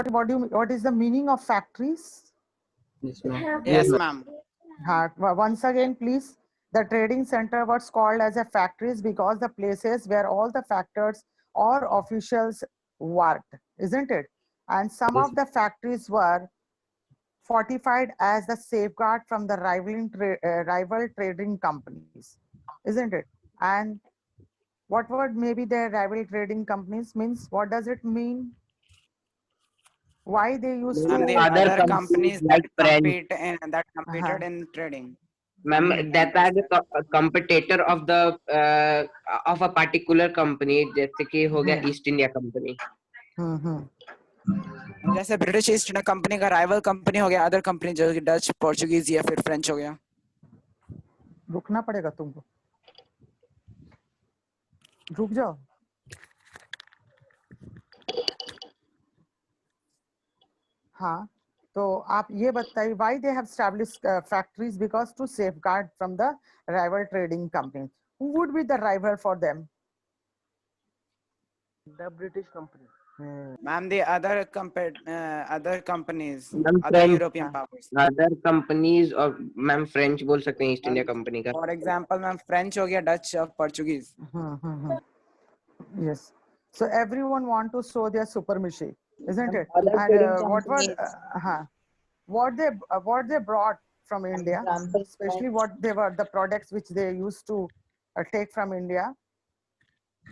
what is the meaning of factories? Yes, ma'am. Yes, ma'am. Once again, please. The trading center was called as a factories because the places where all the factors or officials worked, isn't it? And some Yes. of the factories were fortified as the safeguard from the rival trading companies, isn't it? And what would maybe the rival trading companies means? What does it mean? Why they used And the to? Other other companies companies like French. that Uh-huh. competed in trading. Ma'am, that are the competitor of the of a particular company, जैसे कि हो गया east India company. जैसे British east India company का rival company हो गया other company जो कि डच पोर्चुगीज या फिर फ्रेंच हो गया. रुकना पड़ेगा तुमको, रुक जाओ. हाँ, तो आप ये बताइए why they have established factories? Because to safeguard from the rival trading companies. Who would be the rival for them? The British company. Ma'am, the other companies, Ma'am, other French. European powers. Other companies और ma'am French बोल सकते हैं east India company का. For example, ma'am, French हो गया Dutch और Portuguese. Yes. So everyone want to show their supremacy, isn't it? Other And trading what they brought from India, example, especially what they were the products which they used to take from India.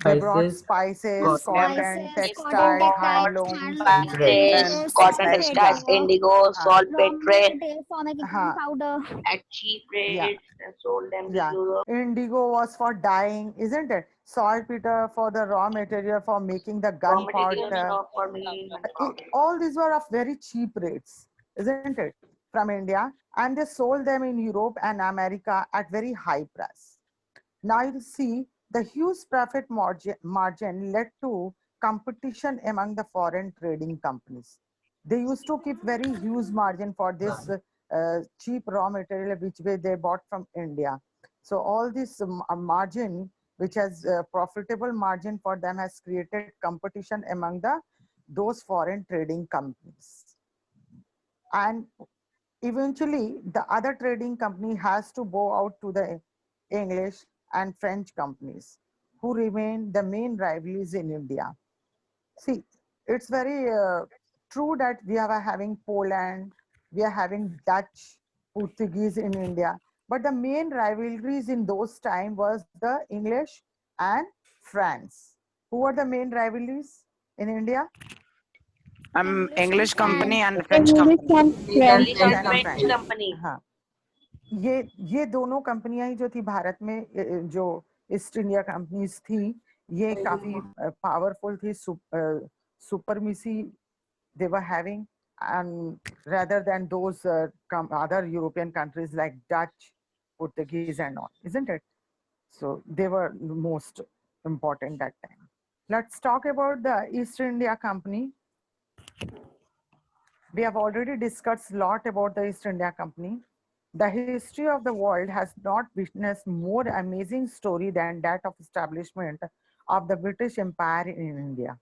They brought spices, cotton, textile, handlooms, spices, cotton textiles, indigo, saltpeter, for making powder. at cheap Yeah. rates and sold them to Yeah, Europe. indigo was for dyeing, isn't it? Saltpeter for the raw material for making the Raw materials gunpowder. for making gunpowder. All these were of very cheap rates, isn't it? From India, and they sold them in Europe and America at very high price. Now you see the huge profit margin led to competition among the foreign trading companies. They used to keep very huge margin for this cheap raw material which they bought from India. So all this margin, which has profitable margin for them, has created competition among those foreign trading companies. And eventually, the other trading company has to bow out to the English and French companies, who remain the main rivalries in India. See, it's very true that we are having Poland, we are having Dutch, Portuguese in India, but the main rivalries in those time was the English and France. Who were the main rivalries in India? English company and French company. English and and French company. हाँ, ये दोनों कंपनियां ही जो थी भारत में, जो east India companies थी, ये काफी पावरफुल थी. सुपरमिसी they were having, and rather than those other European countries like Dutch, Portuguese and all, isn't it? So they were most important that time. Let's talk about the East India Company. We have already discussed a lot about the East India Company. The history of the world has not witnessed more amazing story than that of establishment of the British Empire in India.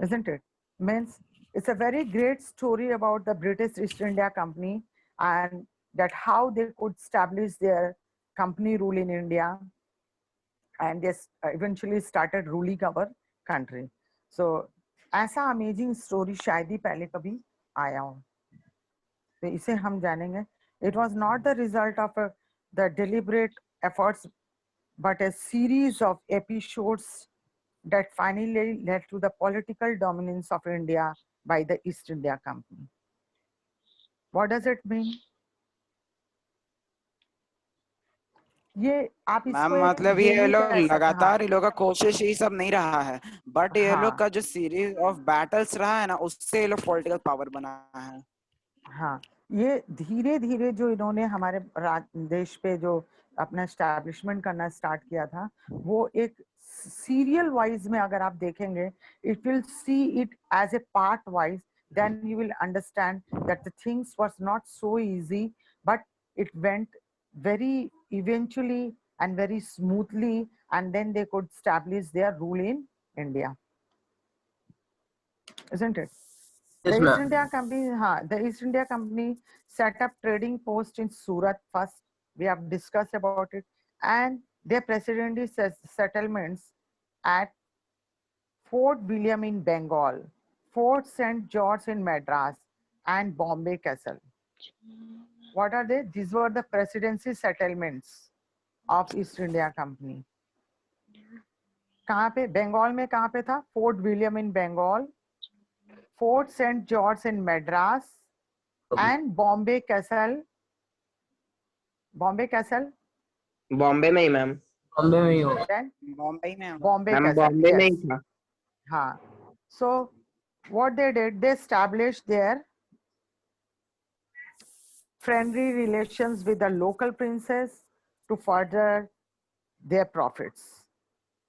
Isn't it? Means it's a very great story about the British East India Company and that how they could establish their company rule in India, and they eventually started ruling our country. So ऐसा amazing story शायद ही पहले कभी आया हो, तो इसे हम जानेंगे. It was not the result of the deliberate efforts, but a series of episodes that finally led to the political dominance of India by the East India Company. What does it mean? ये आप ma'am इसको मतलब ये लोग लगातार हाँ, ये लोग का कोशिश ही सब नहीं रहा है, बट ये हाँ, लोग का जो सीरीज ऑफ बैटल्स रहा है ना, उससे ये लोग पॉलिटिकल पावर बना है. हाँ, ये धीरे धीरे जो इन्होंने हमारे देश पे जो अपना एस्टैब्लिशमेंट करना स्टार्ट किया था, वो एक सीरियल वाइज में अगर आप देखेंगे, it will see it as a part wise, then you will understand that the things was not so easy, but it went very eventually and very smoothly, and then they could establish their rule in India. isn't it? Yes, The East ma'am. India Company, the East India Company set up trading post in Surat first. We have discussed about it, and their presidency settlements at Fort William in Bengal, Fort St. George in Madras, and Bombay Castle. What are they? These were the presidency settlements of East India Company. कहाँ पे? बंगाल में कहाँ पे था? Fort William in Bengal, Fort Saint George in Madras, and Bombay castle. Bombay castle, Bombay में ही ma'am. Bombay में ही होगा. then बॉम्बे में होगा. Bombay ma'am Castle. बॉम्बे में ही Yes. था. हाँ. So what they did, they established their friendly relations with the local princes to further their profits.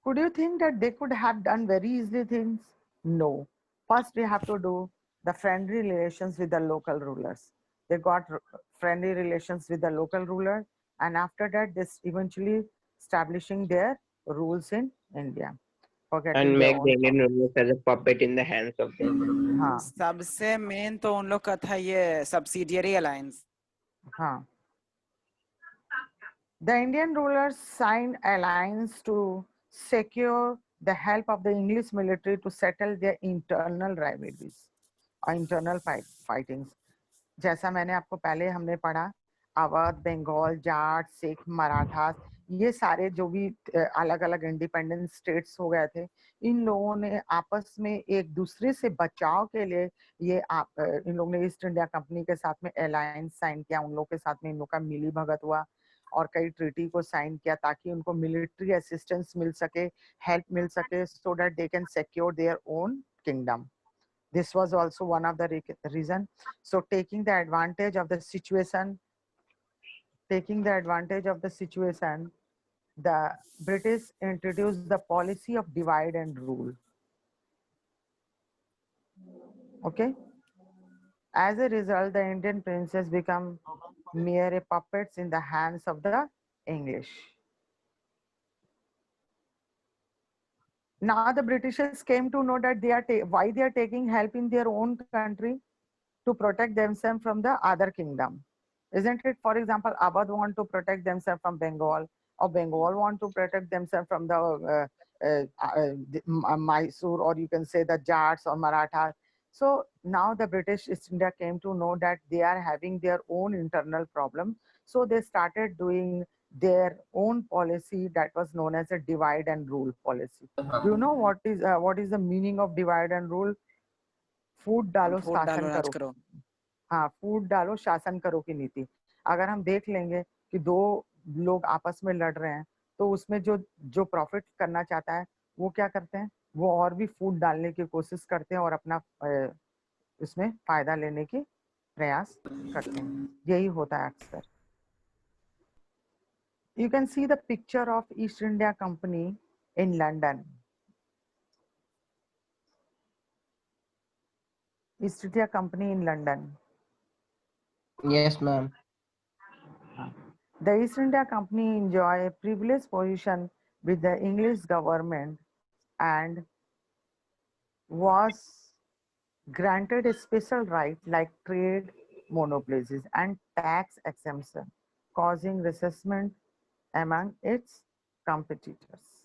Could you think that they could have done very easily things? No. First, we have to do the friendly relations with the local rulers. They got friendly relations with the local ruler, and after that, this eventually establishing their rules in India. Forgetting And their make own the Indian rulers as a puppet in the hands of them. हाँ सबसे main तो उन लोग का था ये subsidiary alliance. हाँ. The Indian rulers signed alliance to secure the help of the English military to settle their internal rivalries or internal fightings. जैसा मैंने आपको पहले हमने पढ़ा, अवध, बंगाल, जाट, सिख, मराठा, ये सारे जो भी अलग अलग इंडिपेंडेंट स्टेट्स हो गए थे, इन लोगों ने आपस में एक दूसरे से बचाव के लिए इन लोगों ने ईस्ट इंडिया कंपनी के साथ में अलायंस साइन किया. उन लोगों के साथ में इन लोग का मिली भगत हुआ और कई ट्रीटी को साइन किया ताकि उनको मिलिट्री असिस्टेंस मिल सके, हेल्प मिल सके, so that they can secure their own kingdom. This was also one of the reason. So taking the advantage of the situation, the British introduced the policy of divide and rule. Okay. As a result, the Indian princes become mere puppets in the hands of the English. Now the Britishers came to know that why they are taking help in their own country to protect themselves from the other kingdom, isn't it? For example, Awadh want to protect themselves from Bengal, or Bengal want to protect themselves from the Mysore, or you can say the Jats or Marathas. So now the British East India came to know that they are having their own internal problem. So they started doing their own policy that was known as a divide and rule policy. Do you know what is the meaning of divide and rule? फूट डालो फूट डालो शासन राज करो. करो. हाँ, फूट डालो शासन करो की नीति. अगर हम देख लेंगे कि दो लोग आपस में लड़ रहे हैं, तो उसमें जो जो प्रॉफिट करना चाहता है वो क्या करते हैं, वो और भी फूट डालने की कोशिश करते हैं और अपना इसमें फायदा लेने की प्रयास करते हैं. यही होता है अक्सर. You can see the picture of East India Company in London. East India Company in London. Yes, ma'am. The East India Company enjoy a privileged position with the English government and was granted a special right like trade monopolies and tax exemption, causing resentment among its competitors.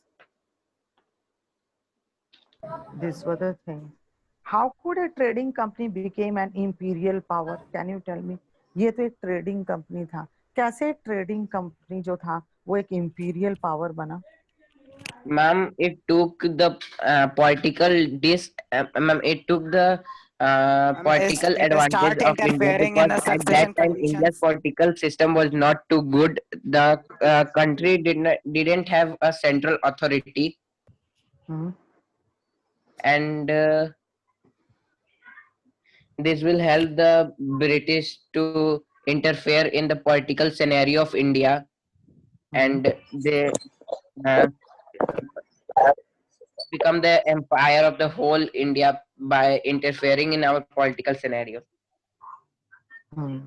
These were the things. How could a trading company become an imperial power? Can you tell me? ये तो एक trading company था. कैसे trading company जो था वो एक imperial power बना? Ma'am, it took the political It advantage start of India, interfering in because the at that succession time India's conditions. political system was not too good. The country didn't have a central authority, Hmm. and this will help the British to interfere in the political scenario of India, and they uh, become the empire of the whole India by interfering in our political scenario. Hmm.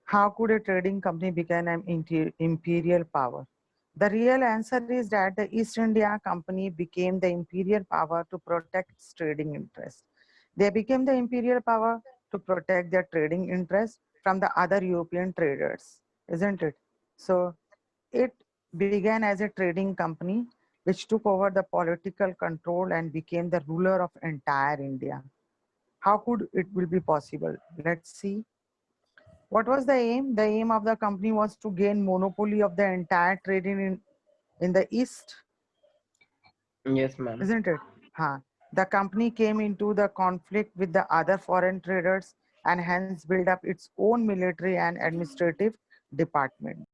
How could a trading company become an imperial power? The real answer is that the East India Company became the imperial power to protect its trading interests. They became the imperial power to protect their trading interests from the other European traders, isn't it? So it began as a trading company which took over the political control and became the ruler of entire India. How could it will be possible? Let's see. What was the aim? The aim of the company was to gain monopoly of the entire trading in the East, Yes, ma'am. isn't it? Huh. The company came into the conflict with the other foreign traders and hence built up its own military and administrative department.